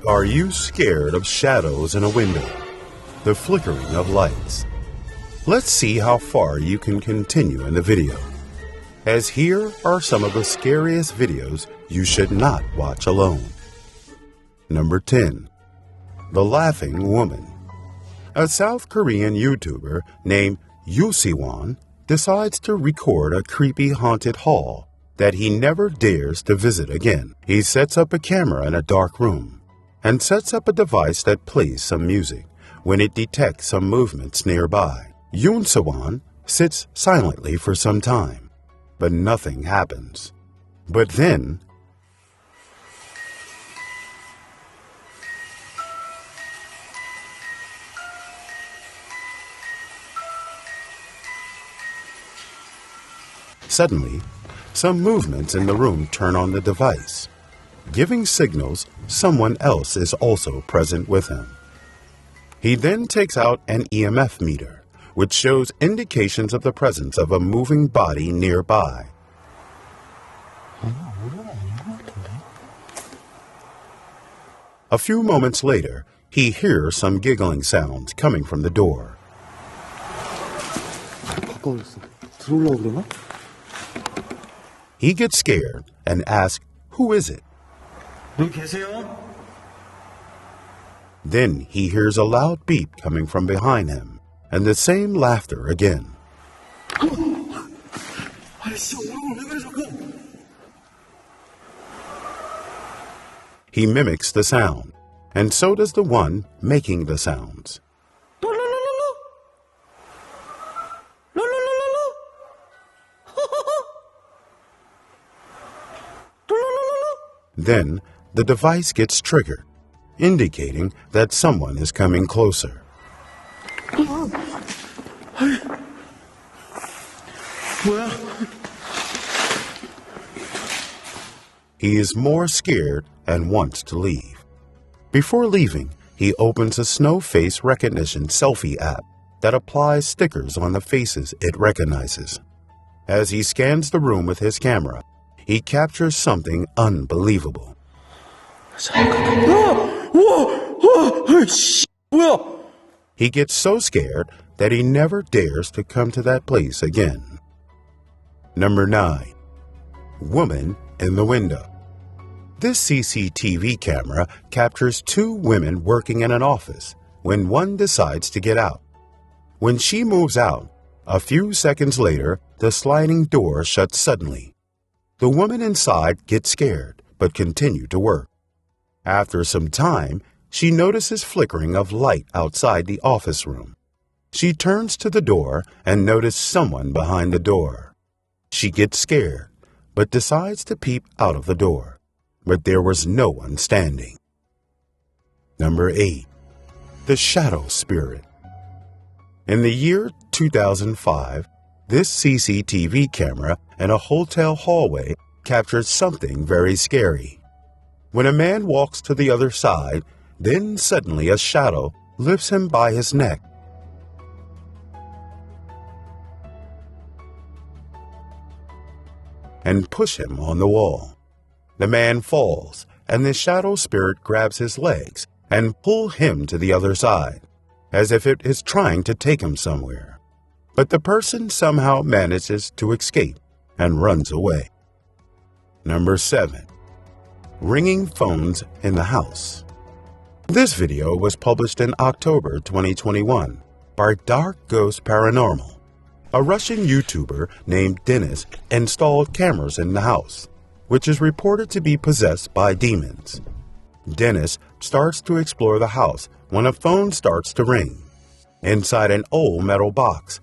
Are you scared of shadows in a window? The flickering of lights? Let's see how far you can continue in the video, as here are some of the scariest videos you should not watch alone. Number 10. The Laughing Woman. A South Korean YouTuber named Yusiwon decides to record a creepy haunted hall that he never dares to visit again. He sets up a camera in a dark room and sets up a device that plays some music when it detects some movements nearby. Yusiwon sits silently for some time, but nothing happens. But then, suddenly, some movements in the room turn on the device, giving signals someone else is also present with him. He then takes out an EMF meter, which shows indications of the presence of a moving body nearby. A few moments later, he hears some giggling sounds coming from the door. He gets scared and asks, "Who is it?" Then he hears a loud beep coming from behind him, and the same laughter again. He mimics the sound, and so does the one making the sounds. Then the device gets triggered, indicating that someone is coming closer. He is more scared and wants to leave. Before leaving, he opens a snow face recognition selfie app that applies stickers on the faces it recognizes. As he scans the room with his camera, he captures something unbelievable. He gets so scared that he never dares to come to that place again. Number 9. Woman in the window. This CCTV camera captures two women working in an office when one decides to get out. When she moves out, a few seconds later, the sliding door shuts suddenly. The woman inside gets scared, but continues to work. After some time, she notices flickering of light outside the office room. She turns to the door and notices someone behind the door. She gets scared, but decides to peep out of the door. But there was no one standing. Number 8. The Shadow Spirit. In the year 2005, this CCTV camera in a hotel hallway captured something very scary. When a man walks to the other side, then suddenly a shadow lifts him by his neck. And push him on the wall. The man falls, and the shadow spirit grabs his legs and pulls him to the other side, as if it is trying to take him somewhere. But the person somehow manages to escape and runs away. Number 7. Ringing phones in the house. This video was published in October 2021 by Dark Ghost Paranormal. A Russian YouTuber named Dennis installed cameras in the house, which is reported to be possessed by demons. Dennis starts to explore the house when a phone starts to ring. Inside an old metal box,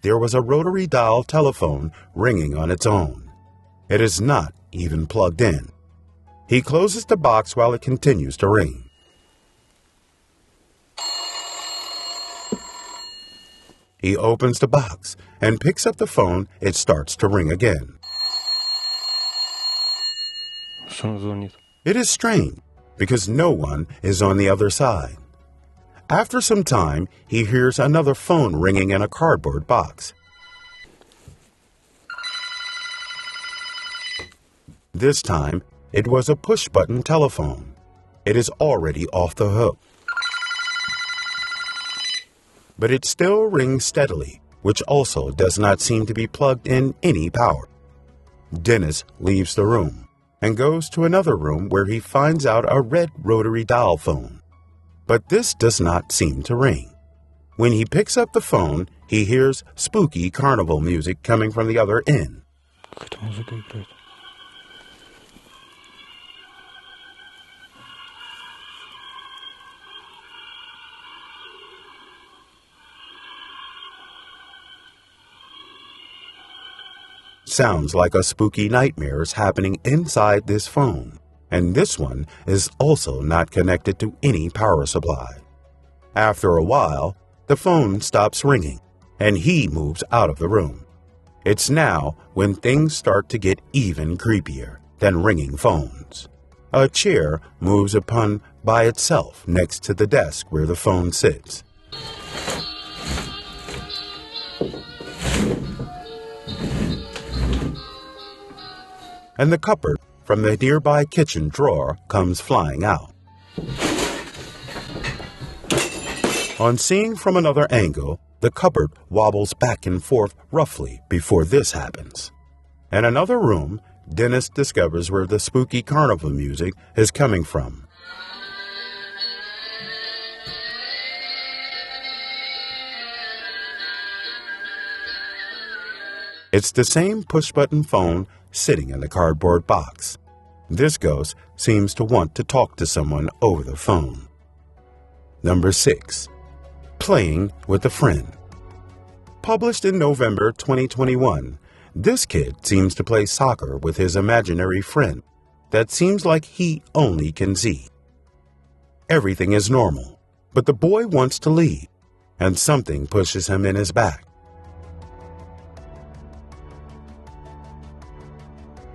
there was a rotary dial telephone ringing on its own. It is not even plugged in. He closes the box while it continues to ring. He opens the box and picks up the phone. It starts to ring again. It is strange because no one is on the other side. After some time, he hears another phone ringing in a cardboard box. This time, it was a push-button telephone. It is already off the hook. But it still rings steadily, which also does not seem to be plugged in any power. Dennis leaves the room and goes to another room where he finds out a red rotary dial phone. But this does not seem to ring. When he picks up the phone, he hears spooky carnival music coming from the other end. Sounds like a spooky nightmare is happening inside this phone, and this one is also not connected to any power supply. After a while, the phone stops ringing, and he moves out of the room. It's now when things start to get even creepier than ringing phones. A chair moves upon by itself next to the desk where the phone sits. And the cupboard from the nearby kitchen drawer comes flying out. On seeing from another angle, the cupboard wobbles back and forth roughly before this happens. In another room, Dennis discovers where the spooky carnival music is coming from. It's the same push-button phone sitting in the cardboard box. This ghost seems to want to talk to someone over the phone. Number 6. Playing with a friend. Published in November 2021, this kid seems to play soccer with his imaginary friend that seems like he only can see. Everything is normal, but the boy wants to leave, and something pushes him in his back.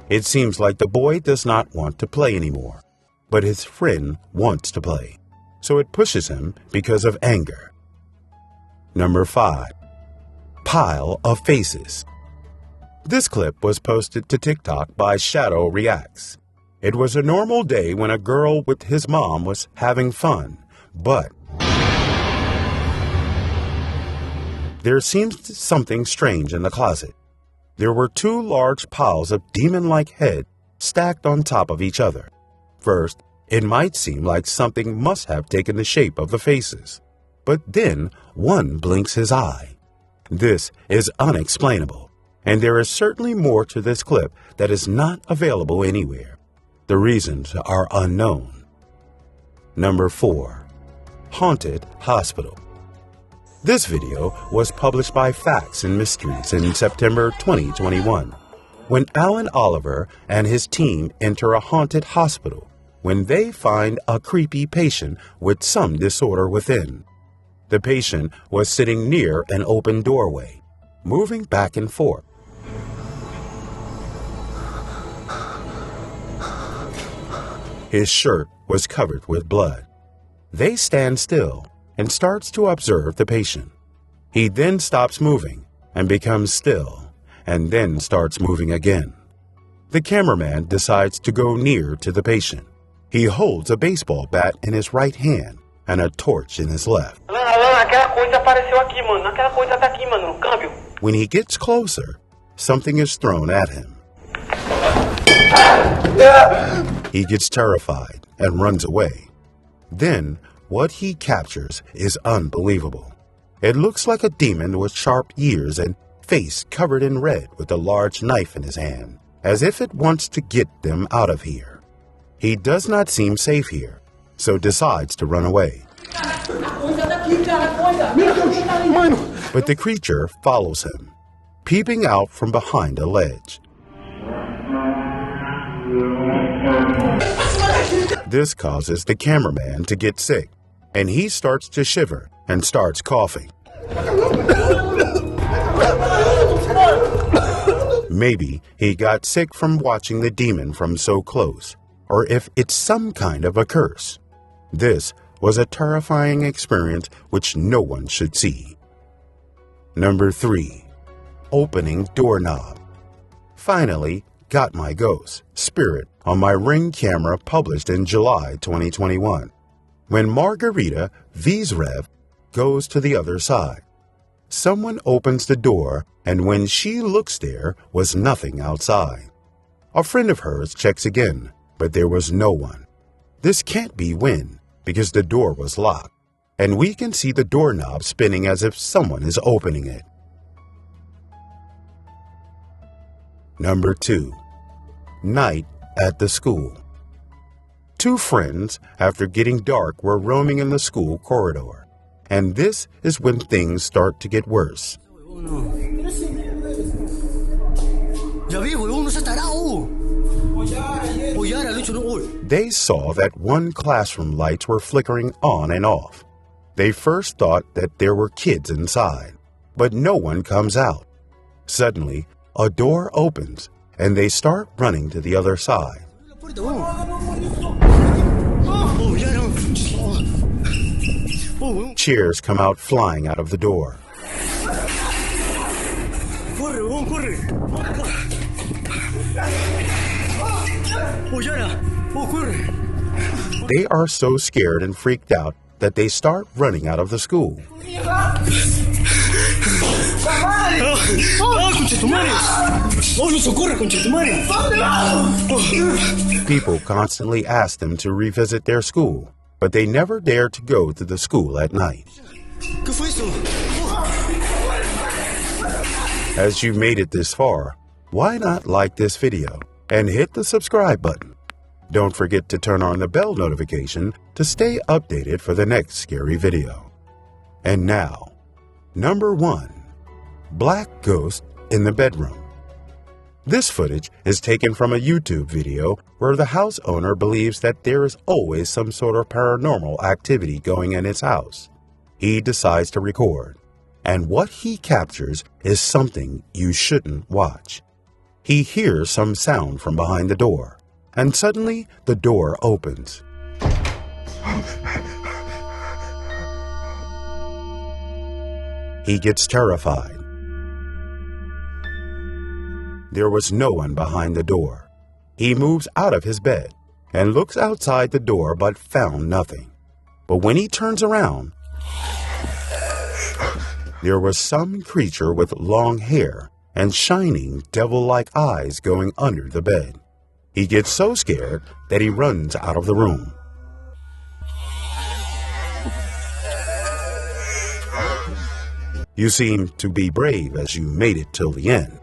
It seems like the boy does not want to play anymore, but his friend wants to play, so it pushes him because of anger. Number 5. Pile of faces. This clip was posted to TikTok by Shadow Reacts. It was a normal day when a girl with his mom was having fun, but there seems something strange in the closet. There were 2 large piles of demon-like heads stacked on top of each other. First, it might seem like something must have taken the shape of the faces, but then one blinks his eye. This is unexplainable, and there is certainly more to this clip that is not available anywhere. The reasons are unknown. Number 4. Haunted Hospital. This video was published by Facts and Mysteries in September 2021, when Alan Oliver and his team enter a haunted hospital when they find a creepy patient with some disorder within. The patient was sitting near an open doorway, moving back and forth. His shirt was covered with blood. They stand still and starts to observe the patient. He then stops moving and becomes still, and then starts moving again. The cameraman decides to go near to the patient. He holds a baseball bat in his right hand and a torch in his left. When he gets closer, something is thrown at him. He gets terrified and runs away. Then, what he captures is unbelievable. It looks like a demon with sharp ears and face covered in red with a large knife in his hand, as if it wants to get them out of here. He does not seem safe here, so decides to run away. But the creature follows him, peeping out from behind a ledge. This causes the cameraman to get sick, and he starts to shiver and starts coughing. Maybe he got sick from watching the demon from so close, or if it's some kind of a curse. This was a terrifying experience which no one should see. Number 3. Opening doorknob. Finally, got my ghost, spirit, on my Ring camera published in July 2021. When Margarita Vizrev goes to the other side, someone opens the door, and when she looks there was nothing outside. A friend of hers checks again, but there was no one. This can't be Wynn, because the door was locked, and we can see the doorknob spinning as if someone is opening it. Number 2. Night at the school. Two friends, after getting dark, were roaming in the school corridor, and this is when things start to get worse. They saw that one classroom lights were flickering on and off. They first thought that there were kids inside, but no one comes out. Suddenly, a door opens, and they start running to the other side. Chairs come out flying out of the door. They are so scared and freaked out that they start running out of the school. People constantly ask them to revisit their school, but they never dare to go to the school at night. As you've made it this far, why not like this video and hit the subscribe button? Don't forget to turn on the bell notification to stay updated for the next scary video. And now, number 1. Black Ghost in the Bedroom. This footage is taken from a YouTube video where the house owner believes that there is always some sort of paranormal activity going in his house. He decides to record, and what he captures is something you shouldn't watch. He hears some sound from behind the door, and suddenly the door opens. He gets terrified. There was no one behind the door. He moves out of his bed and looks outside the door but found nothing. But when he turns around, there was some creature with long hair and shining devil-like eyes going under the bed. He gets so scared that he runs out of the room. You seem to be brave as you made it till the end.